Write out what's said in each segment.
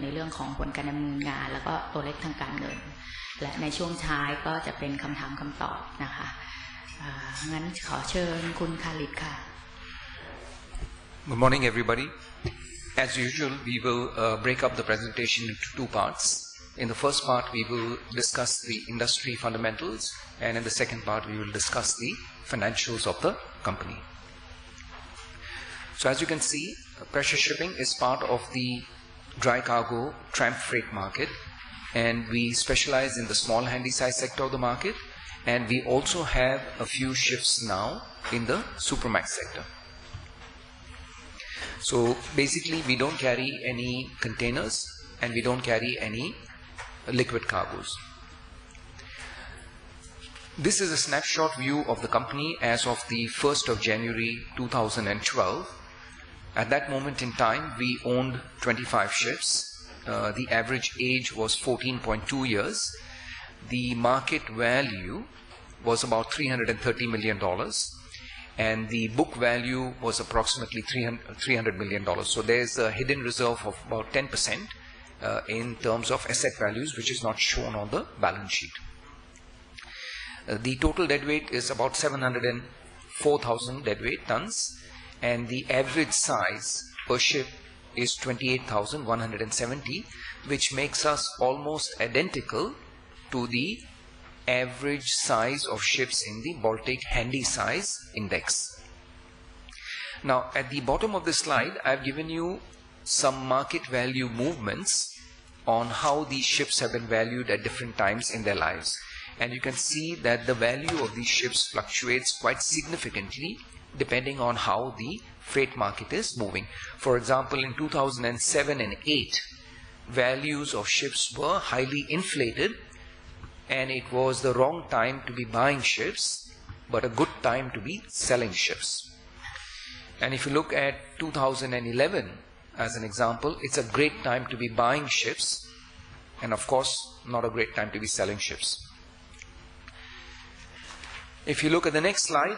ในเรื่องของผลการดำเนินงานแล้วก็ตัวเลขทางการเงินและในช่วงท้ายก็จะเป็นคำถามคำตอบนะคะงั้นขอเชิญคุณคาริดค่ะ Good morning, everybody. As usual, we will break up the presentation into two parts. In the first part, we will discuss the industry fundamentals, and in the second part, we will discuss the financials of the company. So as you can see, pressure shipping is part of the dry cargo tramp freight market, and we specialize in the small handy size sector of the market, and we also have a few shifts now in the supermax sector. So basically, we don't carry any containers and we don't carry any liquid cargoes. This is a snapshot view of the company as of the 1st of January 2012. At that moment in time, we owned 25 ships. The average age was 14.2 years. The market value was about $330 million. And the book value was approximately $300 million. So there's a hidden reserve of about 10% in terms of asset values, which is not shown on the balance sheet. The total deadweight is about 704,000 deadweight tons, and the average size per ship is 28,170, which makes us almost identical to the average size of ships in the Baltic Handy Size Index. Now, at the bottom of this slide, I've given you some market value movements on how these ships have been valued at different times in their lives. And you can see that the value of these ships fluctuates quite significantly depending on how the freight market is moving. For example, in 2007 and 8, values of ships were highly inflated, and it was the wrong time to be buying ships, but a good time to be selling ships. And if you look at 2011 as an example, it's a great time to be buying ships, and of course, not a great time to be selling ships. If you look at the next slide,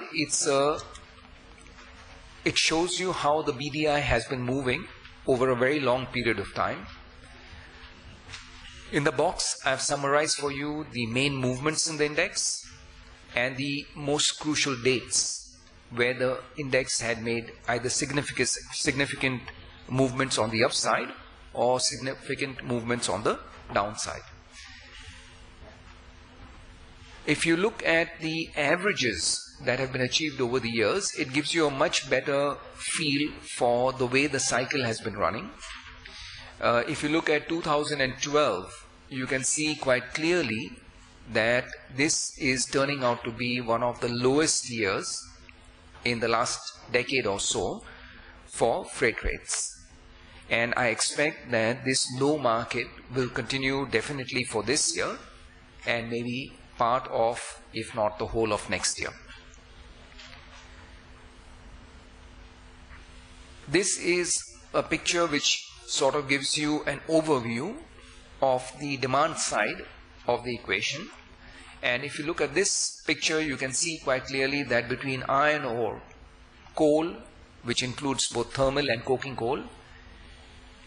it shows you how the BDI has been moving over a very long period of time. In the box, I've summarized for you the main movements in the index and the most crucial dates where the index had made either significant movements on the upside or significant movements on the downside. If you look at the averages that have been achieved over the years, it gives you a much better feel for the way the cycle has been running. If you look at 2012, you can see quite clearly that this is turning out to be one of the lowest years in the last decade or so for freight rates. And I expect that this low market will continue definitely for this year and maybe part of, if not the whole of next year. This is a picture which sort of gives you an overview of the demand side of the equation. And if you look at this picture, you can see quite clearly that between iron ore, coal, which includes both thermal and coking coal,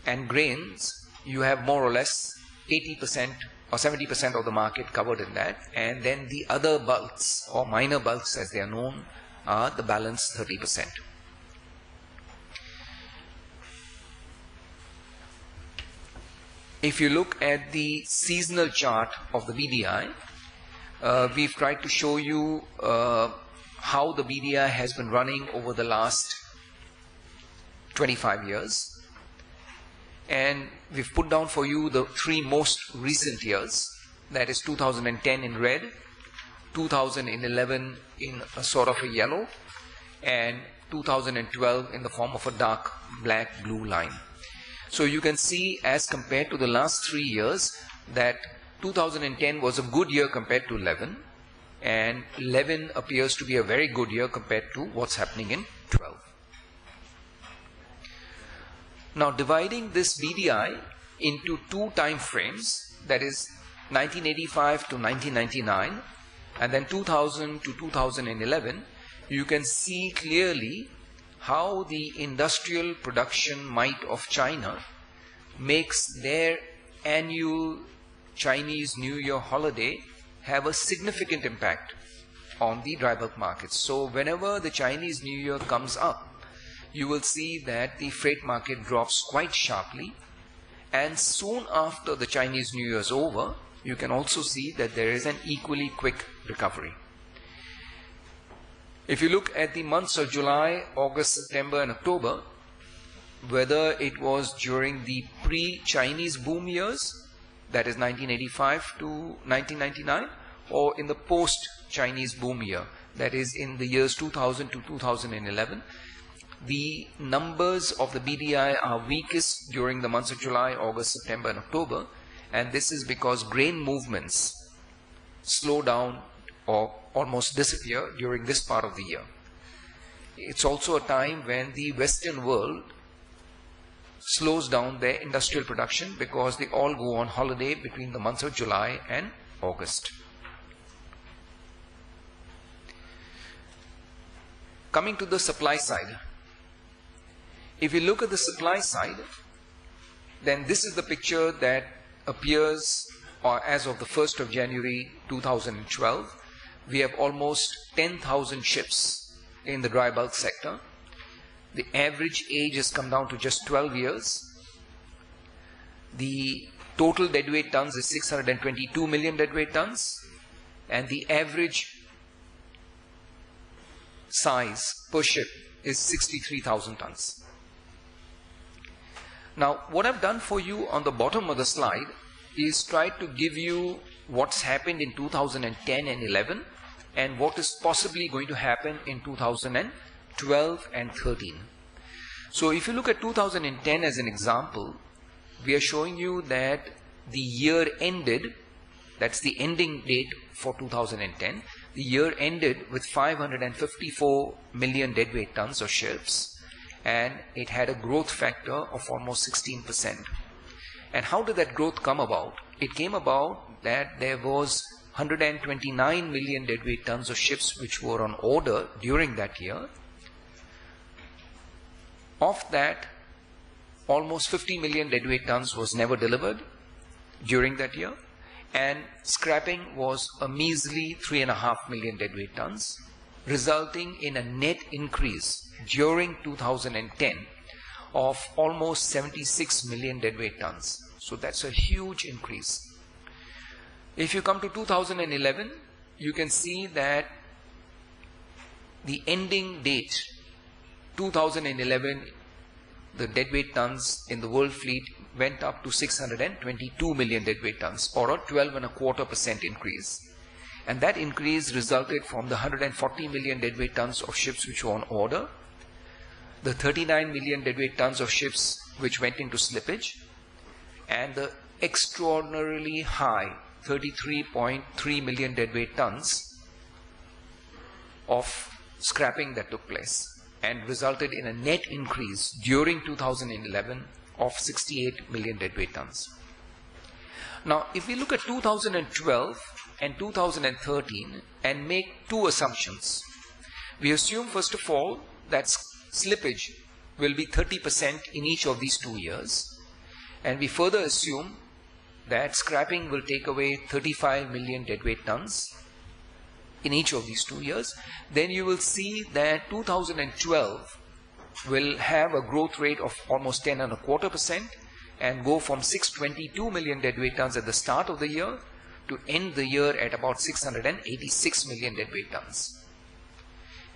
and grains, you have more or less 80% or 70% of the market covered in that. And then the other bulks, or minor bulks as they are known, are the balance 30%. If you look at the seasonal chart of the BDI, we've tried to show you how the BDI has been running over the last 25 years. And we've put down for you the three most recent years, that is 2010 in red, 2011 in a sort of a yellow, and 2012 in the form of a dark black blue line. So you can see, as compared to the last 3 years, that 2010 was a good year compared to 11, and 11 appears to be a very good year compared to what's happening in 12. Now, dividing this BDI into two time frames, that is 1985 to 1999, and then 2000 to 2011, you can see clearly how the industrial production might of China makes their annual Chinese New Year holiday have a significant impact on the dry bulk markets. So whenever the Chinese New Year comes up, you will see that the freight market drops quite sharply, and soon after the Chinese New Year is over, you can also see that there is an equally quick recovery. If you look at the months of July, August, September and October, whether it was during the pre-Chinese boom years, that is 1985 to 1999, or in the post-Chinese boom year, that is in the years 2000 to 2011, the numbers of the BDI are weakest during the months of July, August, September and October, and this is because grain movements slow down or almost disappear during this part of the year. It's also a time when the Western world slows down their industrial production because they all go on holiday between the months of July and August. Coming to the supply side. If you look at the supply side, then this is the picture that appears as of the 1st of January 2012. We have almost 10,000 ships in the dry bulk sector. The average age has come down to just 12 years. The total deadweight tons is 622 million deadweight tons, and the average size per ship is 63,000 tons. Now, what I've done for you on the bottom of the slide is try to give you what's happened in 2010 and 11 and what is possibly going to happen in 2012 and 13. So if you look at 2010 as an example, we are showing you that the year ended, that's the ending date for 2010, the year ended with 554 million deadweight tons of ships, and it had a growth factor of almost 16%. And how did that growth come about? It came about that there was 129 million deadweight tons of ships which were on order during that year. Of that, almost 50 million deadweight tons was never delivered during that year, and scrapping was a measly 3.5 million deadweight tons, resulting in a net increase during 2010 of almost 76 million deadweight tons. So that's a huge increase. If you come to 2011, you can see that the ending date 2011, the deadweight tons in the world fleet went up to 622 million deadweight tons, or a 12.25% increase. And that increase resulted from the 140 million deadweight tons of ships which were on order, the 39 million deadweight tons of ships which went into slippage, and the extraordinarily high 33.3 million deadweight tons of scrapping that took place, and resulted in a net increase during 2011 of 68 million deadweight tons. Now, if we look at 2012 and 2013 and make two assumptions, we assume first of all that slippage will be 30% in each of these 2 years, and we further assume that scrapping will take away 35 million deadweight tons in each of these 2 years, then you will see that 2012 will have a growth rate of almost 10.25% and go from 622 million deadweight tons at the start of the year to end the year at about 686 million deadweight tons.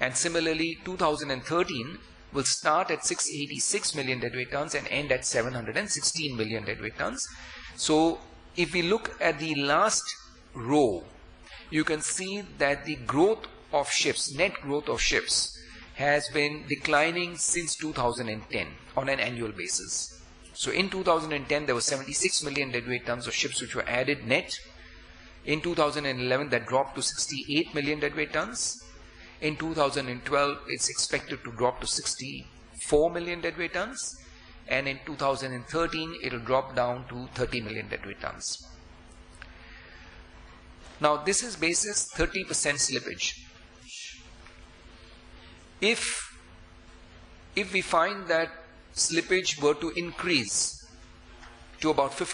And similarly, 2013 will start at 686 million deadweight tons and end at 716 million deadweight tons. So if we look at the last row, you can see that the growth of ships, net growth of ships, has been declining since 2010 on an annual basis. So in 2010, there were 76 million deadweight tons of ships which were added net. In 2011, that dropped to 68 million deadweight tons. In 2012, it's expected to drop to 64 million deadweight tons. And in 2013, it will drop down to 30 million deadweight tons. Now, this is basis 30% slippage. If we find that slippage were to increase to about